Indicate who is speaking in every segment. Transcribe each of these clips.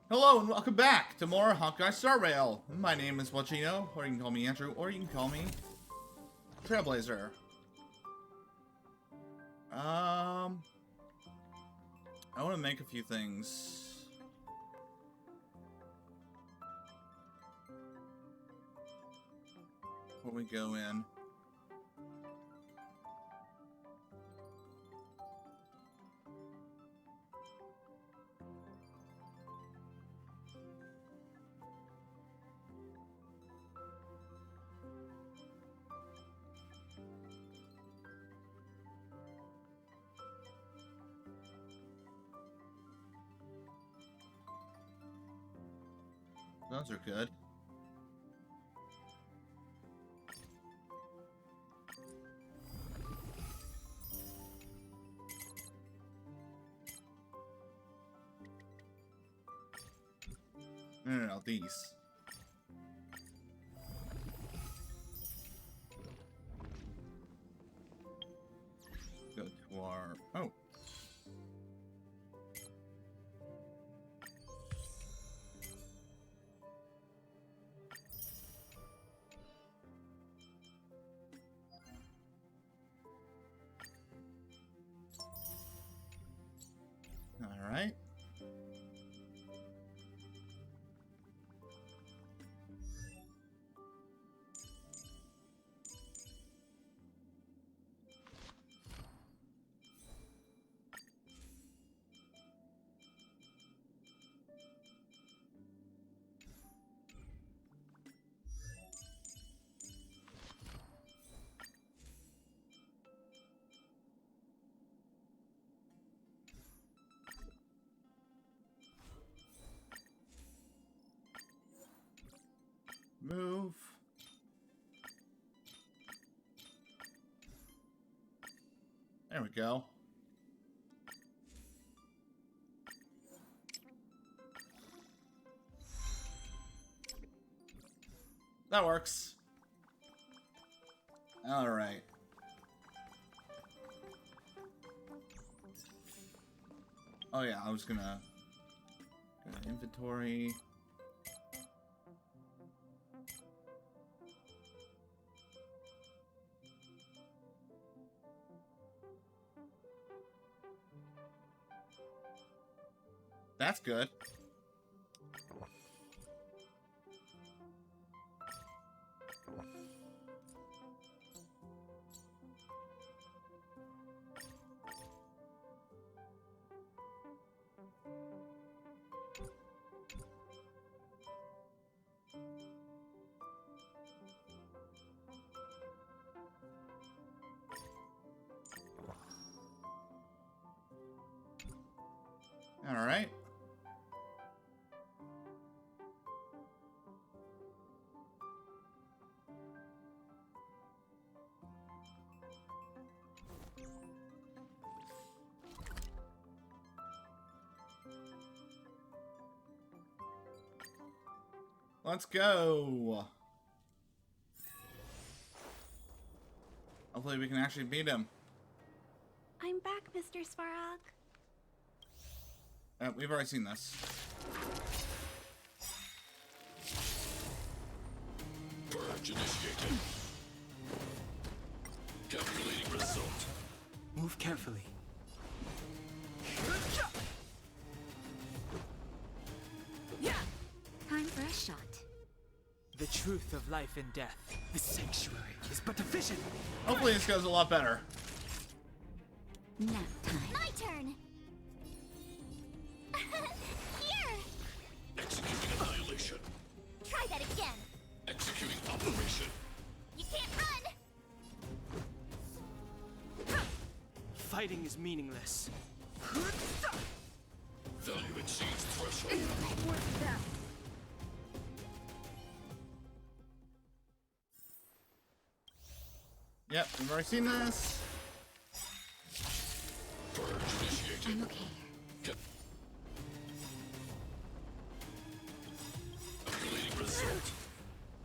Speaker 1: Hello and welcome back to more Honkai Star Rail. My name is Wachino, or you can call me Andrew, or you can call me Trailblazer. I want to make a few things. Before we go in. Those are good. No, these. Go to our... Oh. Alright. Move. There we go. That works. All right. Oh yeah, I was gonna go to inventory. That's good. All right. Let's go. Hopefully we can actually beat him.
Speaker 2: I'm back, Mr. Svarog.
Speaker 1: We've already seen this.
Speaker 3: Purge initiated. Calculating result.
Speaker 4: Move carefully.
Speaker 2: Time for a shot.
Speaker 4: The truth of life and death. The sanctuary is but a vision.
Speaker 1: Hopefully this goes a lot better.
Speaker 2: Nap time.
Speaker 5: My turn! Here!
Speaker 3: Executing annihilation.
Speaker 5: Try that again!
Speaker 3: Executing operation.
Speaker 5: You can't run!
Speaker 4: Fighting is meaningless.
Speaker 3: Value exceeds threshold.
Speaker 1: Yep, we've already seen this.
Speaker 3: Purge initiated.
Speaker 2: I'm okay.
Speaker 3: Calculating result.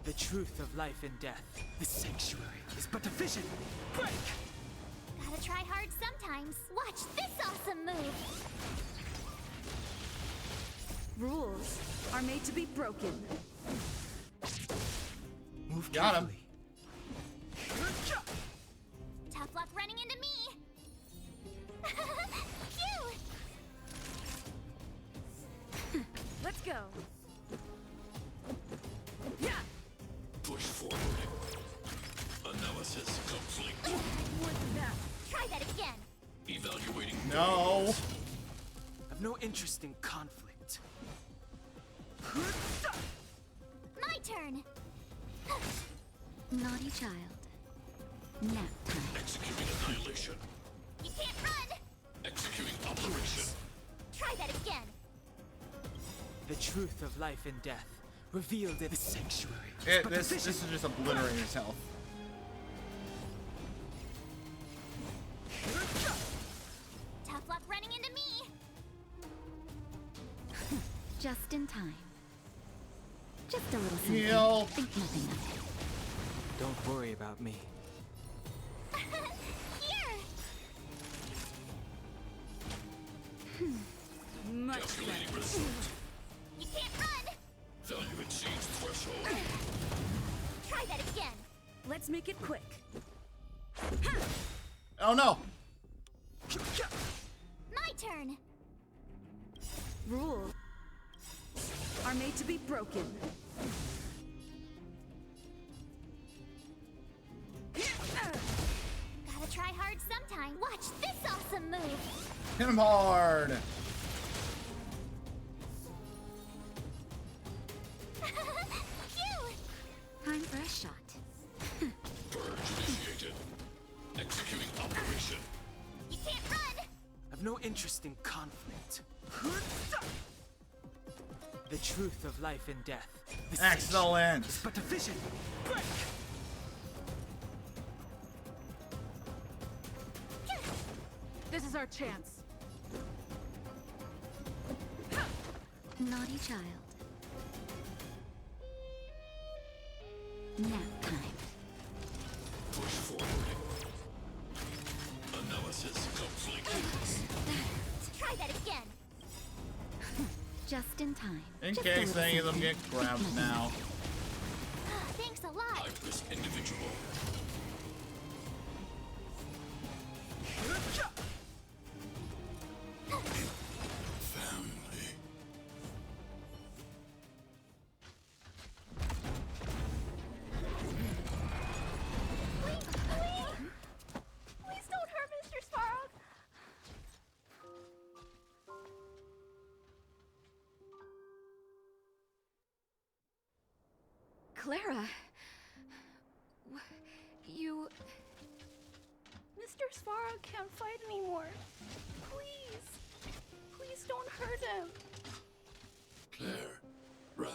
Speaker 4: The truth of life and death. The sanctuary is but a vision. Break!
Speaker 5: Gotta try hard sometimes. Watch this awesome move!
Speaker 6: Rules are made to be broken.
Speaker 4: Move
Speaker 1: Got him.
Speaker 4: carefully.
Speaker 5: Tough luck running into me. Phew!
Speaker 6: Let's go. Yeah.
Speaker 3: Push forward. Analysis complete.
Speaker 6: More than that.
Speaker 5: Try that again.
Speaker 3: Evaluating.
Speaker 1: No.
Speaker 4: I've no interest in conflict.
Speaker 5: My turn.
Speaker 2: Naughty child. Nap time.
Speaker 3: Executing annihilation.
Speaker 5: You can't run.
Speaker 3: Executing operation.
Speaker 5: Try that again.
Speaker 4: The truth of life and death, revealed in the sanctuary. But
Speaker 1: This
Speaker 4: division-
Speaker 1: is just obliterating his health.
Speaker 5: Tough luck running into me.
Speaker 2: Just in time. Just a little something.
Speaker 1: Heal.
Speaker 2: Think nothing of it.
Speaker 4: Don't worry about me.
Speaker 5: Here.
Speaker 6: Much
Speaker 3: Calculating
Speaker 6: better.
Speaker 3: result.
Speaker 5: You can't run.
Speaker 3: Value exceeds threshold.
Speaker 5: Try that again.
Speaker 6: Let's make it quick.
Speaker 1: Oh no.
Speaker 5: My turn.
Speaker 6: Rules are made to be broken.
Speaker 5: Gotta try hard sometime. Watch this awesome move.
Speaker 1: Hit him hard.
Speaker 5: Phew!
Speaker 2: Time for a shot.
Speaker 3: Purge initiated. Executing operation.
Speaker 5: You can't run.
Speaker 4: I've no interest in conflict. The truth of life and death. The
Speaker 1: Excellent.
Speaker 4: sanctuary is but a vision. Break!
Speaker 6: This is our chance.
Speaker 2: Naughty child. Nap time.
Speaker 3: Push forward. Analysis complete.
Speaker 5: Try that again.
Speaker 2: Just in time.
Speaker 1: In
Speaker 2: Just a
Speaker 1: case
Speaker 2: little
Speaker 1: any of them
Speaker 2: something.
Speaker 1: get grabbed now.
Speaker 5: Thanks a lot.
Speaker 3: High-risk individual. Family.
Speaker 5: Please don't hurt Mr. Sparrow.
Speaker 2: Clara. You.
Speaker 7: Mr. Svarog can't fight anymore. Please. Please don't hurt him.
Speaker 3: Claire. Ra.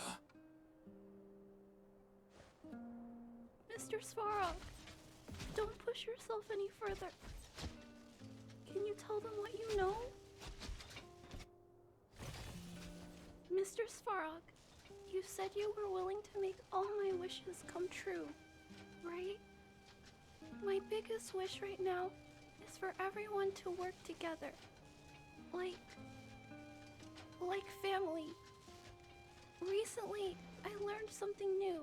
Speaker 7: Mr. Svarog, don't push yourself any further. Can you tell them what you know? Mr. Svarog, you said you were willing to make all my wishes come true, right? My biggest wish right now is for everyone to work together. Like family. Recently, I learned something new.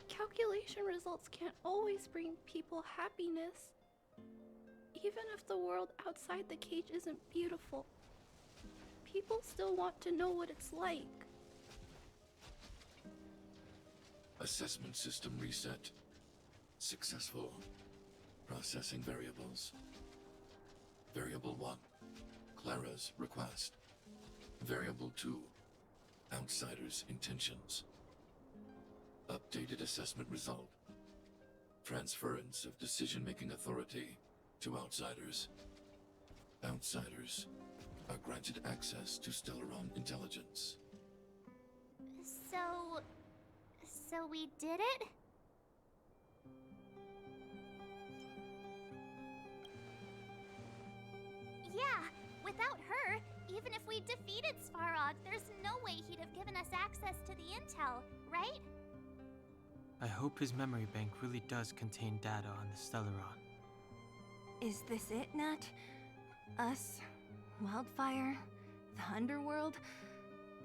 Speaker 7: Calculation results can't always bring people happiness. Even if the world outside the cage isn't beautiful, people still want to know what it's like.
Speaker 3: Assessment system reset. Successful. Processing variables. Variable 1. Clara's request. Variable 2. Outsider's intentions. Updated assessment result. Transference of decision-making authority to outsiders. Outsiders are granted access to Stellaron intelligence.
Speaker 5: So we did it? Yeah, without her, even if we defeated Svarog, there's no way he'd have given us access to the intel, right?
Speaker 4: I hope his memory bank really does contain data on the Stellaron.
Speaker 8: Is this it, Nat? Us? Wildfire? The underworld?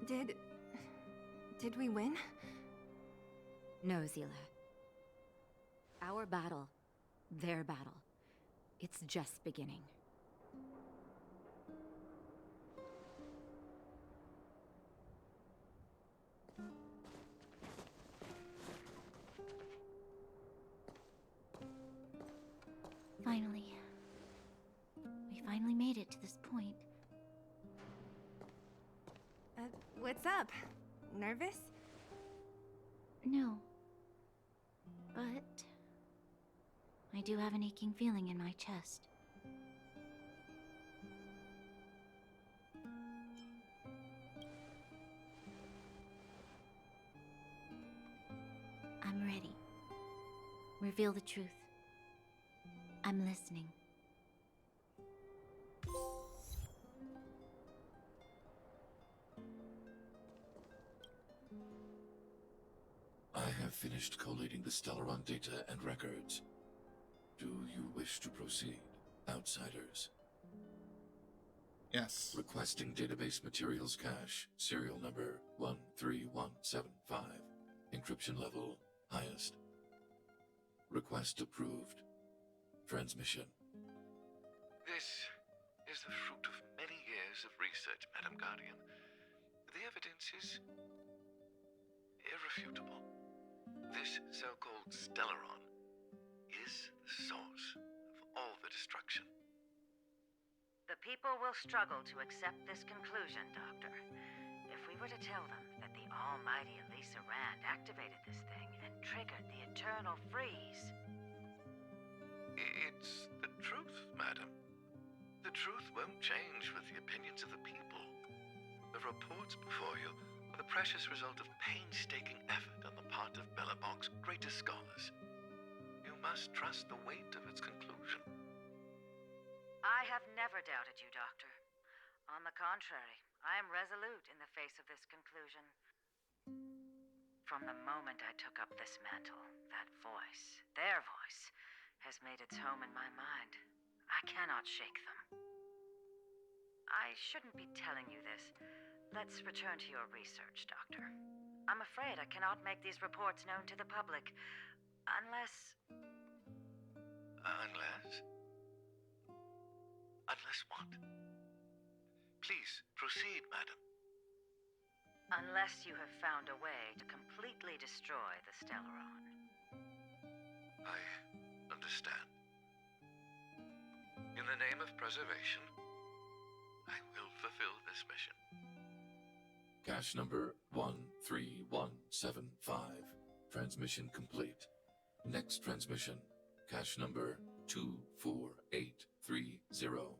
Speaker 8: Did we win?
Speaker 2: No, Zila. Our battle, their battle, it's just beginning.
Speaker 5: Finally. We finally made it to this point.
Speaker 8: What's up? Nervous?
Speaker 5: No. But I do have an aching feeling in my chest. I'm ready. Reveal the truth. I'm listening.
Speaker 3: I have finished collating the Stellaron data and records. Do you wish to proceed, outsiders?
Speaker 1: Yes.
Speaker 3: Requesting database materials cache, serial number 13175. Encryption level highest. Request approved. Transmission.
Speaker 9: This is the fruit of many years of research, Madam Guardian. The evidence is irrefutable. This so-called Stellaron is the source of all the destruction.
Speaker 10: The people will struggle to accept this conclusion, Doctor. If we were to tell them that the almighty Elisa Rand activated this thing and triggered the eternal freeze.
Speaker 9: It's the truth, madam. The truth won't change with the opinions of the people. The reports before you are the precious result of painstaking effort on the part of Belobog's greatest scholars. You must trust the weight of its conclusion.
Speaker 10: I have never doubted you, Doctor. On the contrary, I am resolute in the face of this conclusion. From the moment I took up this mantle, that voice, their voice, has made its home in my mind. I cannot shake them. I shouldn't be telling you this. Let's return to your research, Doctor. I'm afraid I cannot make these reports known to the public, unless...
Speaker 9: Unless? Unless what? Please, proceed, madam.
Speaker 10: Unless you have found a way to completely destroy the Stellaron.
Speaker 9: I understand. In the name of preservation, I will fulfill this mission.
Speaker 3: Cache number 13175. Transmission complete. Next transmission. Cache number 24830.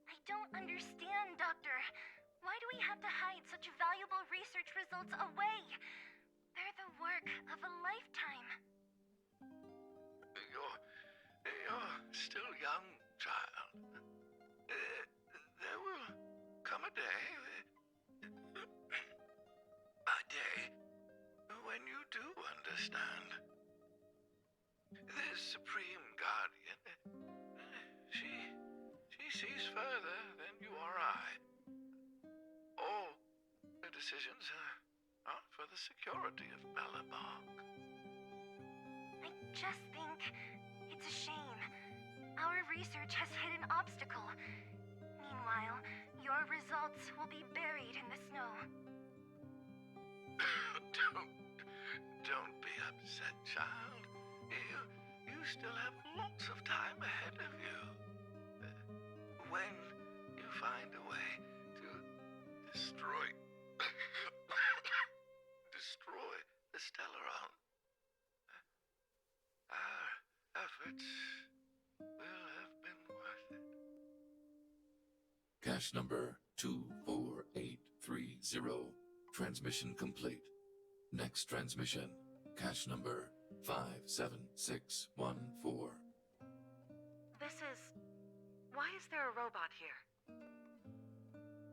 Speaker 5: I don't understand, Doctor. Why do we have to hide such valuable research results away? They're the work of a lifetime.
Speaker 9: You're still young, child. There will come a day, when you do understand. This Supreme Guardian, she sees further than you or I. All the decisions are for the security of Belobog.
Speaker 5: I just think it's a shame. Our research has hit an obstacle. Meanwhile, your results will be buried in the snow.
Speaker 9: Don't be upset, child. You still have lots of time ahead of you. When you find a way to destroy the Stellaron, our efforts will have been worth it.
Speaker 3: Cache number 24830. Transmission complete. Next transmission. Cache number 57614.
Speaker 10: Why is there a robot here?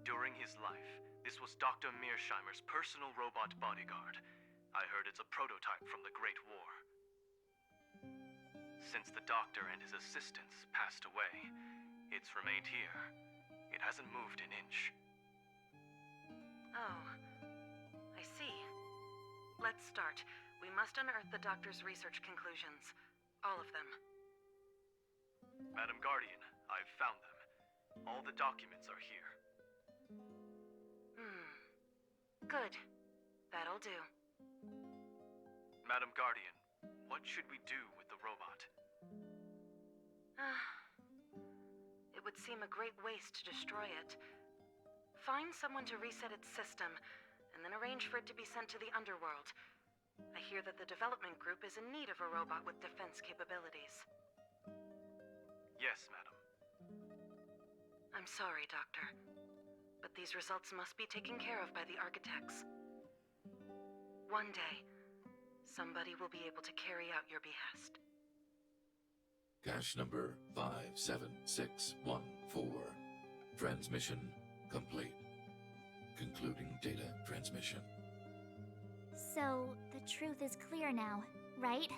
Speaker 11: During his life, this was Dr. Mearsheimer's personal robot bodyguard. I heard it's a prototype from the Great War. Since the doctor and his assistants passed away, it's remained here. It hasn't moved an inch.
Speaker 10: Oh, start. We must unearth the doctor's research conclusions. All of them.
Speaker 11: Madam Guardian, I've found them. All the documents are here.
Speaker 10: Good. That'll do.
Speaker 11: Madam Guardian, what should we do with the robot?
Speaker 10: It would seem a great waste to destroy it. Find someone to reset its system, and then arrange for it to be sent to the underworld. I hear that the development group is in need of a robot with defense capabilities.
Speaker 11: Yes, madam.
Speaker 10: I'm sorry, Doctor, but these results must be taken care of by the architects. One day, somebody will be able to carry out your behest.
Speaker 3: Cache number 57614. Transmission complete. Concluding data transmission.
Speaker 2: So, the truth is clear now, right?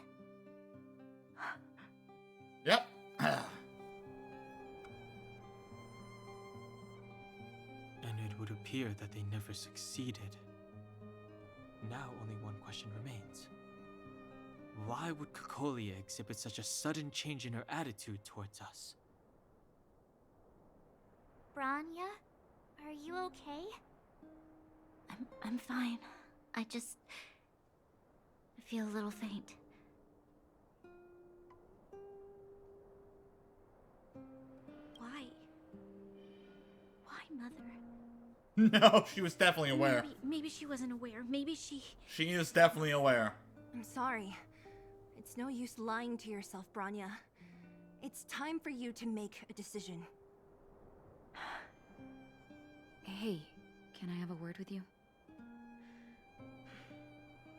Speaker 1: Yep.
Speaker 4: And it would appear that they never succeeded. Now only one question remains. Why would Cocolia exhibit such a sudden change in her attitude towards us?
Speaker 2: Branya? Are you okay? I'm fine. I feel a little faint. Why? Why, Mother?
Speaker 1: No, she was definitely aware.
Speaker 2: Maybe she wasn't aware. Maybe she...
Speaker 1: She is definitely aware.
Speaker 8: I'm sorry. It's no use lying to yourself, Branya. It's time for you to make a decision.
Speaker 12: Hey, can I have a word with you?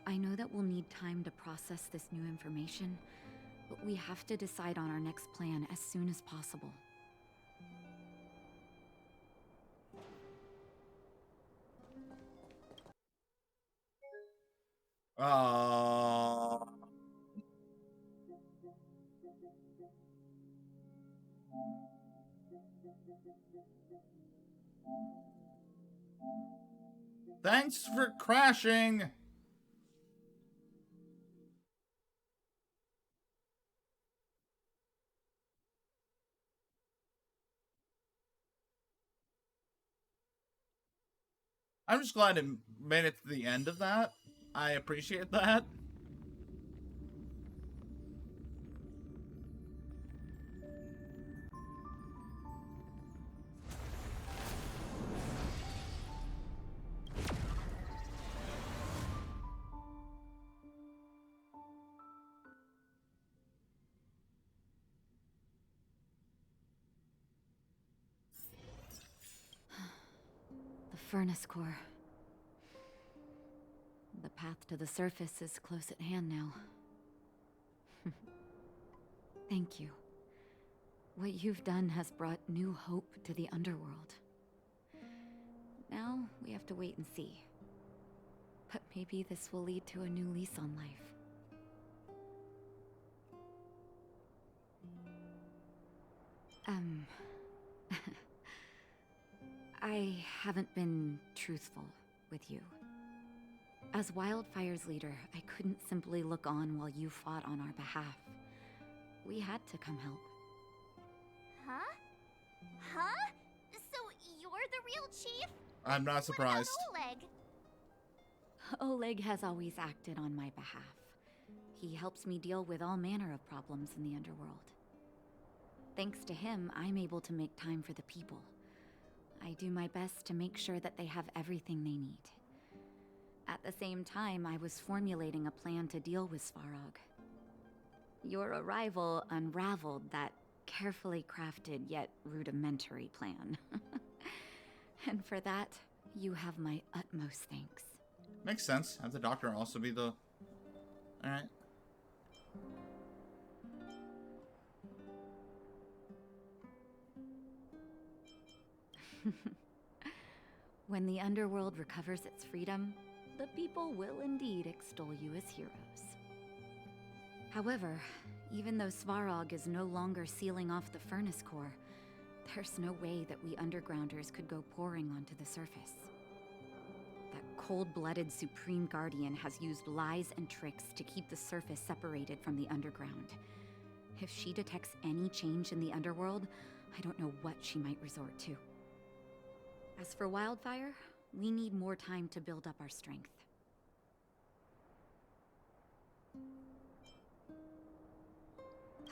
Speaker 12: I know that we'll need time to process this new information, but we have to decide on our next plan as soon as possible.
Speaker 1: Thanks for crashing. I'm just glad it made it to the end of that. I appreciate that.
Speaker 12: The furnace core. The path to the surface is close at hand now. Thank you. What you've done has brought new hope to the underworld. Now, we have to wait and see. But maybe this will lead to a new lease on life. I haven't been truthful with you. As Wildfire's leader, I couldn't simply look on while you fought on our behalf. We had to come help.
Speaker 2: Huh? Huh? So you're the real chief?
Speaker 1: I'm not surprised.
Speaker 2: What about Oleg?
Speaker 12: Oleg has always acted on my behalf. He helps me deal with all manner of problems in the underworld. Thanks to him, I'm able to make time for the people. I do my best to make sure that they have everything they need. At the same time, I was formulating a plan to deal with Svarog. Your arrival unraveled that carefully crafted yet rudimentary plan. And for that, you have my utmost thanks.
Speaker 1: Makes sense. Have the doctor also be the... Alright.
Speaker 12: When the underworld recovers its freedom, the people will indeed extol you as heroes. However, even though Svarog is no longer sealing off the furnace core, there's no way that we undergrounders could go pouring onto the surface. That cold-blooded Supreme Guardian has used lies and tricks to keep the surface separated from the underground. If she detects any change in the underworld, I don't know what she might resort to. As for Wildfire, we need more time to build up our strength.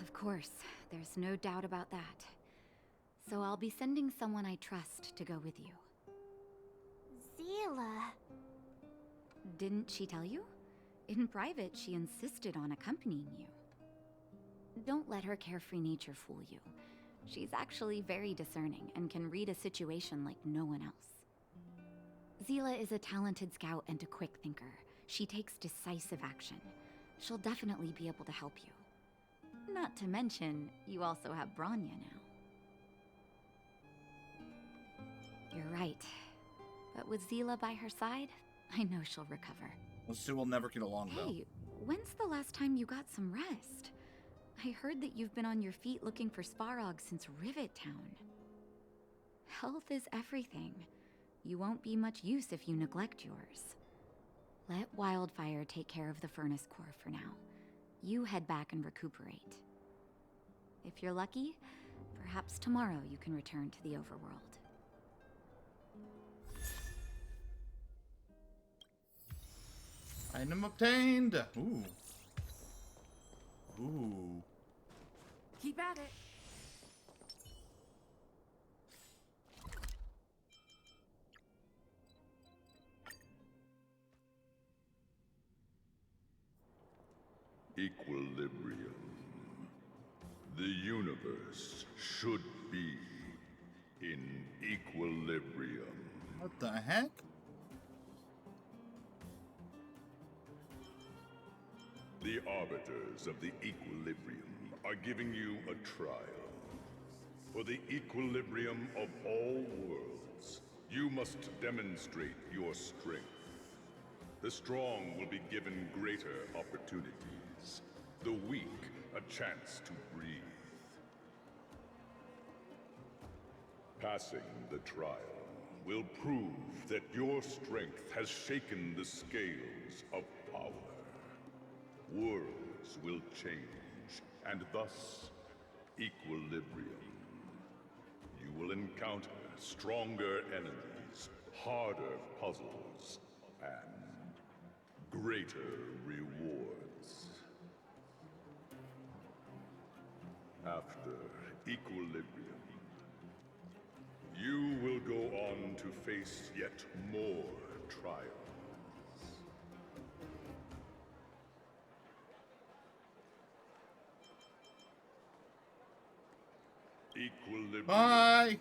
Speaker 12: Of course, there's no doubt about that. So I'll be sending someone I trust to go with you.
Speaker 2: Zila.
Speaker 12: Didn't she tell you? In private, she insisted on accompanying you. Don't let her carefree nature fool you. She's actually very discerning and can read a situation like no one else. Zila is a talented scout and a quick thinker. She takes decisive action. She'll definitely be able to help you. Not to mention, you also have Bronya now. You're right. But with Zila by her side, I know she'll recover.
Speaker 1: Those two will never get along, though.
Speaker 12: Hey, when's the last time you got some rest? I heard that you've been on your feet looking for Svarog since Rivet Town. Health is everything. You won't be much use if you neglect yours. Let Wildfire take care of the furnace core for now. You head back and recuperate. If you're lucky, perhaps tomorrow you can return to the overworld.
Speaker 1: Item obtained! Ooh. Ooh.
Speaker 6: Keep at it.
Speaker 13: Equilibrium. The universe should be in equilibrium.
Speaker 1: What the heck?
Speaker 13: The arbiters of the equilibrium are giving you a trial. For the equilibrium of all worlds, you must demonstrate your strength. The strong will be given greater opportunities. The weak, a chance to breathe. Passing the trial will prove that your strength has shaken the scales of power. Worlds will change, and thus, equilibrium. You will encounter stronger enemies, harder puzzles, and greater rewards. After equilibrium, you will go on to face yet more trials. Equilibrium.
Speaker 1: Bye!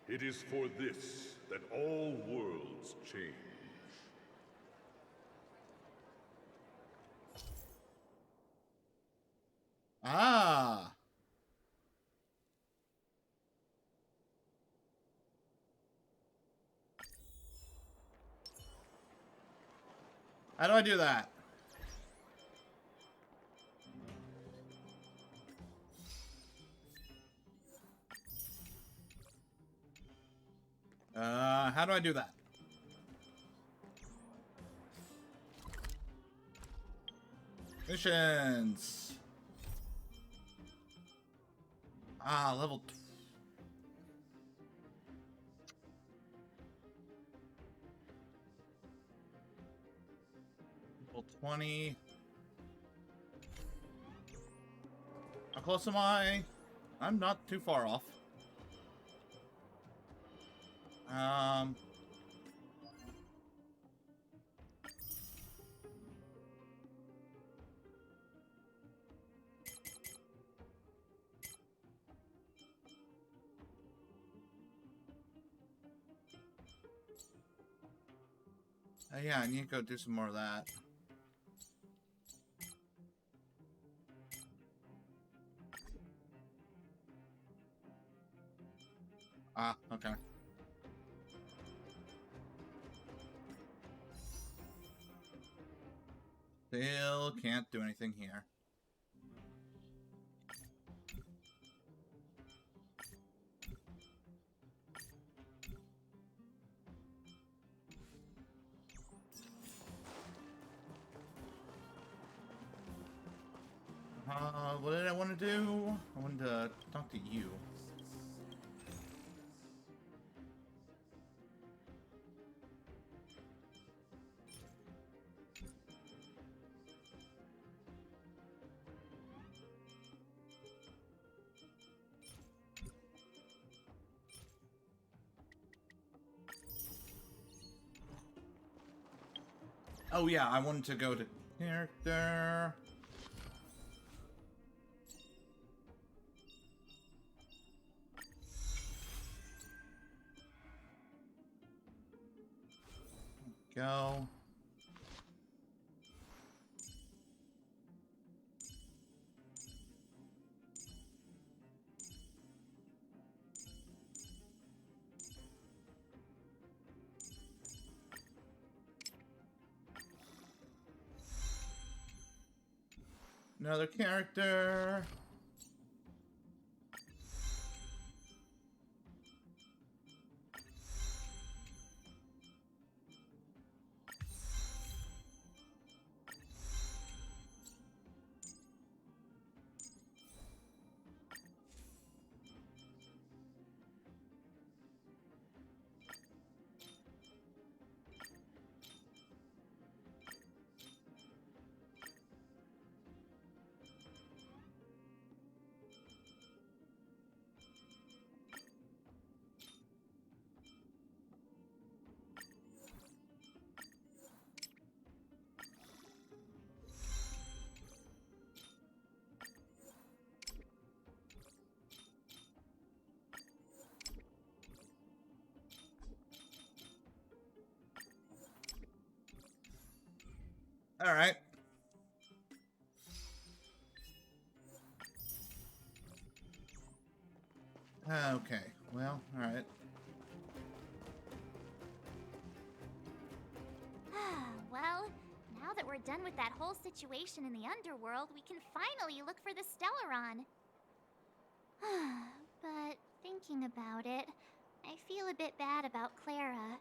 Speaker 13: It is for this that all worlds change.
Speaker 1: Ah! How do I do that? How do I do that? Missions. Ah, level 20. How close am I? I'm not too far off. Yeah, I need to go do some more of that. Ah, okay. Still can't do anything here. What did I want to do? I wanted to talk to you. Oh yeah, I wanted to go to character. Go. Another character. All right. Okay. Well, all right.
Speaker 2: Well, now that we're done with that whole situation in the underworld, we can finally look for the Stellaron. But thinking about it, I feel a bit bad about Clara.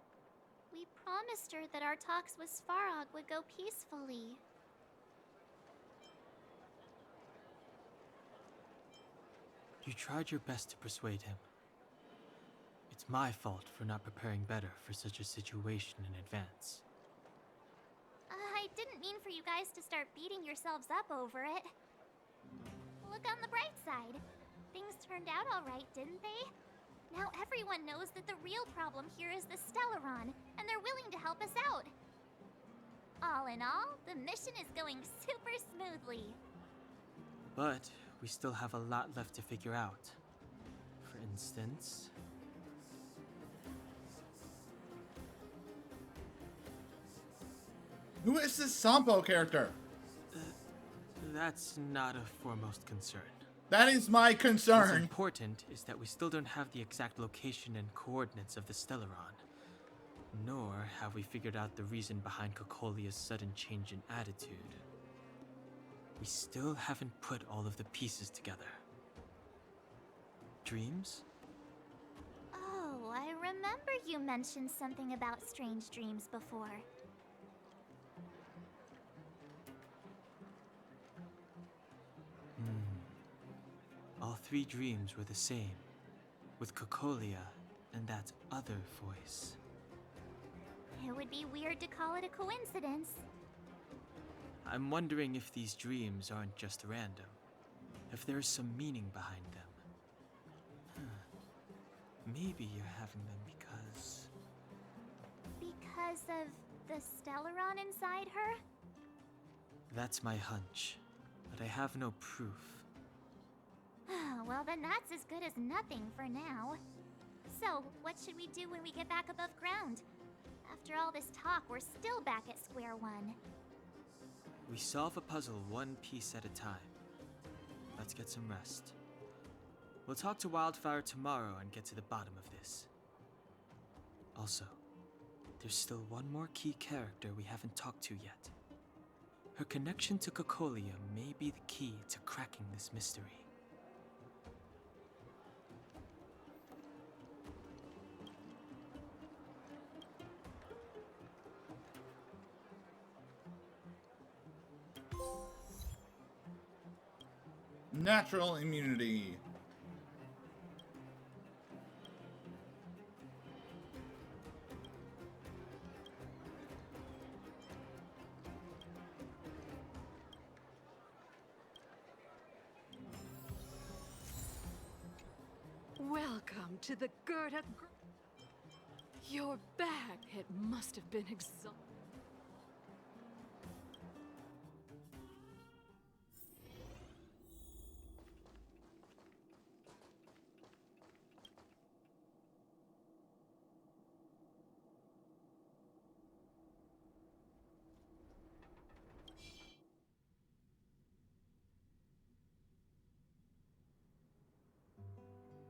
Speaker 2: We promised her that our talks with Svarog would go peacefully.
Speaker 4: You tried your best to persuade him. It's my fault for not preparing better for such a situation in advance.
Speaker 2: I didn't mean for you guys to start beating yourselves up over it. Look on the bright side. Things turned out alright, didn't they? Now everyone knows that the real problem here is the Stellaron, and they're willing to help us out. All in all, the mission is going super smoothly.
Speaker 4: But we still have a lot left to figure out. For instance...
Speaker 1: Who is this Sampo character?
Speaker 4: That's not a foremost concern.
Speaker 1: That is my
Speaker 4: What's
Speaker 1: concern.
Speaker 4: important is that we still don't have the exact location and coordinates of the Stellaron. Nor have we figured out the reason behind Cocolia's sudden change in attitude. We still haven't put all of the pieces together. Dreams?
Speaker 2: Oh, I remember you mentioned something about strange dreams before.
Speaker 4: All three dreams were the same, with Cocolia and that other voice.
Speaker 2: It would be weird to call it a coincidence.
Speaker 4: I'm wondering if these dreams aren't just random, if there's some meaning behind them. Maybe you're having them because...
Speaker 2: Because of the Stellaron inside her?
Speaker 4: That's my hunch, but I have no proof.
Speaker 2: Well, then that's as good as nothing for now. So, what should we do when we get back above ground? After all this talk, we're still back at square one.
Speaker 4: We solve a puzzle one piece at a time. Let's get some rest. We'll talk to Wildfire tomorrow and get to the bottom of this. Also, there's still one more key character we haven't talked to yet. Her connection to Cocolia may be the key to cracking this mystery.
Speaker 1: Natural immunity.
Speaker 6: Welcome to the Gerda. You're back. It must have been exhausting.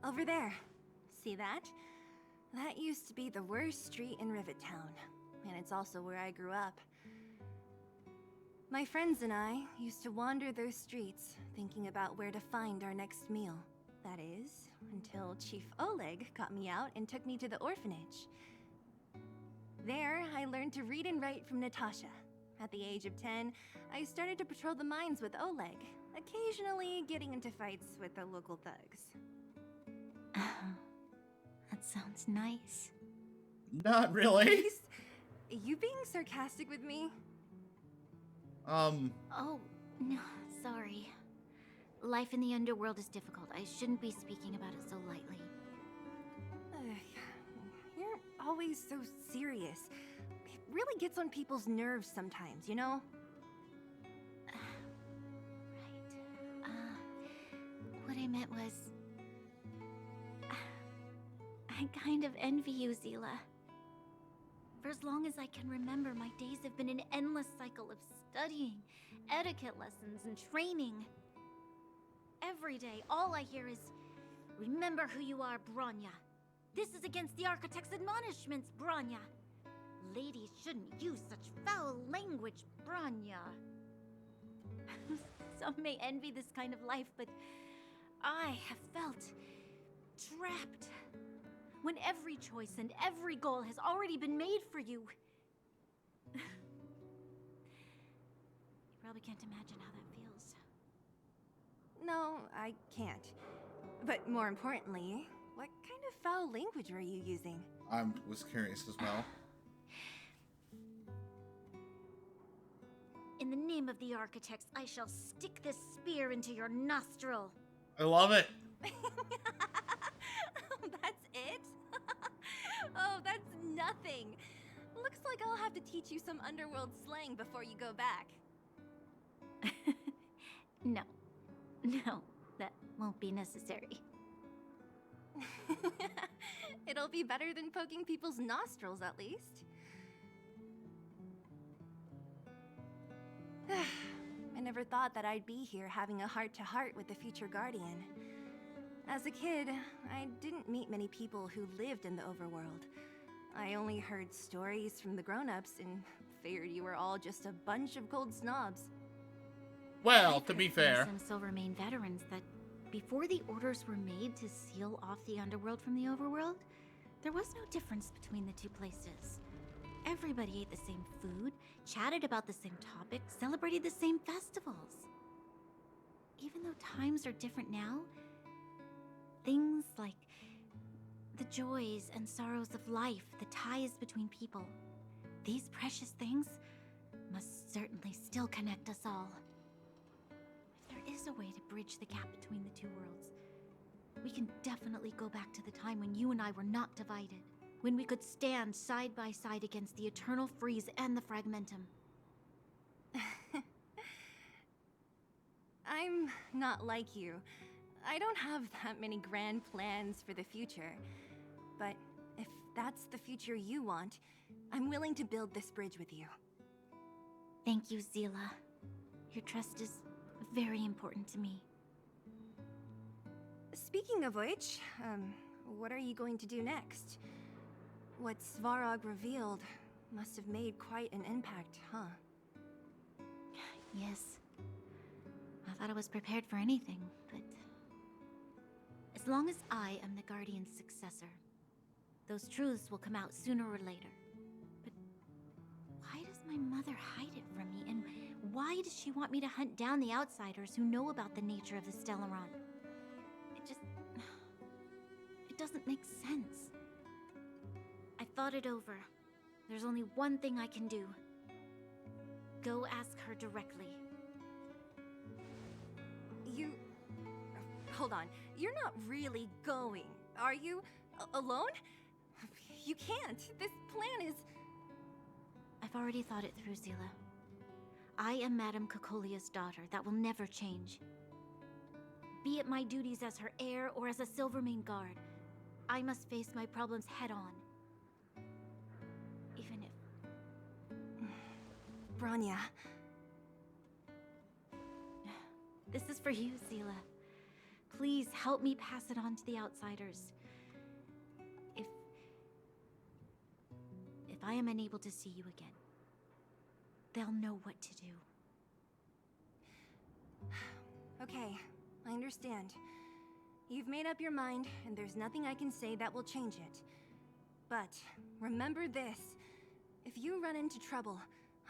Speaker 8: Over there. See that? That used to be the worst street in Rivet Town, and it's also where I grew up. My friends and I used to wander those streets, thinking about where to find our next meal. That is, until Chief Oleg got me out and took me to the orphanage. There, I learned to read and write from Natasha. At the age of 10, I started to patrol the mines with Oleg, occasionally getting into fights with the local thugs.
Speaker 2: That sounds nice.
Speaker 1: Not really.
Speaker 8: Please? You being sarcastic with me?
Speaker 2: Oh, no, sorry. Life in the underworld is difficult. I shouldn't be speaking about it so lightly.
Speaker 8: You're always so serious. It really gets on people's nerves sometimes, you know?
Speaker 2: Right. What I meant was... I kind of envy you, Zila. For as long as I can remember, my days have been an endless cycle of studying, etiquette lessons, and training. Every day, all I hear is, remember who you are, Bronya. This is against the Architect's admonishments, Bronya. Ladies shouldn't use such foul language, Bronya. Some may envy this kind of life, but I have felt trapped. When every choice and every goal has already been made for you. You probably can't imagine how that feels.
Speaker 8: No, I can't. But more importantly, what kind of foul language were you using?
Speaker 1: I was curious as well.
Speaker 2: In the name of the Architects, I shall stick this spear into your nostril.
Speaker 1: I love it.
Speaker 8: That's it? Oh, that's nothing. Looks like I'll have to teach you some underworld slang before you go back.
Speaker 2: No, that won't be necessary.
Speaker 8: It'll be better than poking people's nostrils, at least. I never thought that I'd be here having a heart-to-heart with the future Guardian. As a kid, I didn't meet many people who lived in the overworld. I only heard stories from the grown-ups and figured you were all just a bunch of cold snobs.
Speaker 1: Well, to be fair.
Speaker 2: Some Silvermane veterans that before the orders were made to seal off the underworld from the overworld, there was no difference between the two places. Everybody ate the same food, chatted about the same topics, celebrated the same festivals. Even though times are different now, things like the joys and sorrows of life, the ties between people, these precious things must certainly still connect us all. If there is a way to bridge the gap between the two worlds, we can definitely go back to the time when you and I were not divided, when we could stand side by side against the Eternal Freeze and the Fragmentum.
Speaker 8: I'm not like you. I don't have that many grand plans for the future. But if that's the future you want, I'm willing to build this bridge with you.
Speaker 2: Thank you, Zila. Your trust is very important to me.
Speaker 8: Speaking of which, what are you going to do next? What Svarog revealed must have made quite an impact, huh?
Speaker 2: Yes. I thought I was prepared for anything, but... as long as I am the Guardian's successor, those truths will come out sooner or later. But why does my mother hide it from me, and Why does she want me to hunt down the outsiders who know about the nature of the Stellaron? It doesn't make sense. I thought it over. There's only one thing I can do. Go ask her directly.
Speaker 8: Hold on. You're not really going, are you? Alone? You can't. This plan is...
Speaker 2: I've already thought it through, Zila. I am Madame Cocolia's daughter. That will never change. Be it my duties as her heir or as a Silvermane guard, I must face my problems head-on. Even if...
Speaker 8: Branya.
Speaker 2: This is for you, Zila. Please help me pass it on to the outsiders. If I am unable to see you again, they'll know what to do.
Speaker 8: Okay, I understand. You've made up your mind, and there's nothing I can say that will change it. But remember this. If you run into trouble,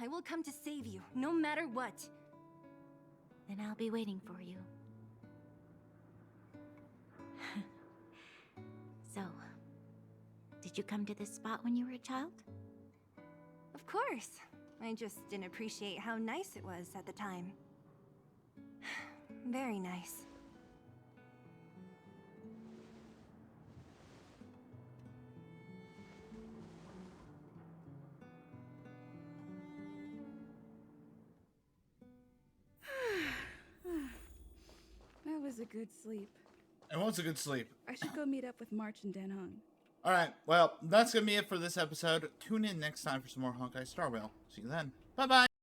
Speaker 8: I will come to save you, no matter what.
Speaker 2: Then I'll be waiting for you. So, did you come to this spot when you were a child?
Speaker 8: Of course. I just didn't appreciate how nice it was at the time. Very nice.
Speaker 14: That was a good sleep.
Speaker 1: It was a good sleep.
Speaker 14: I should go meet up with March and Dan Hung.
Speaker 1: Alright, well, that's going to be it for this episode. Tune in next time for some more Honkai Star Rail. See you then. Bye-bye!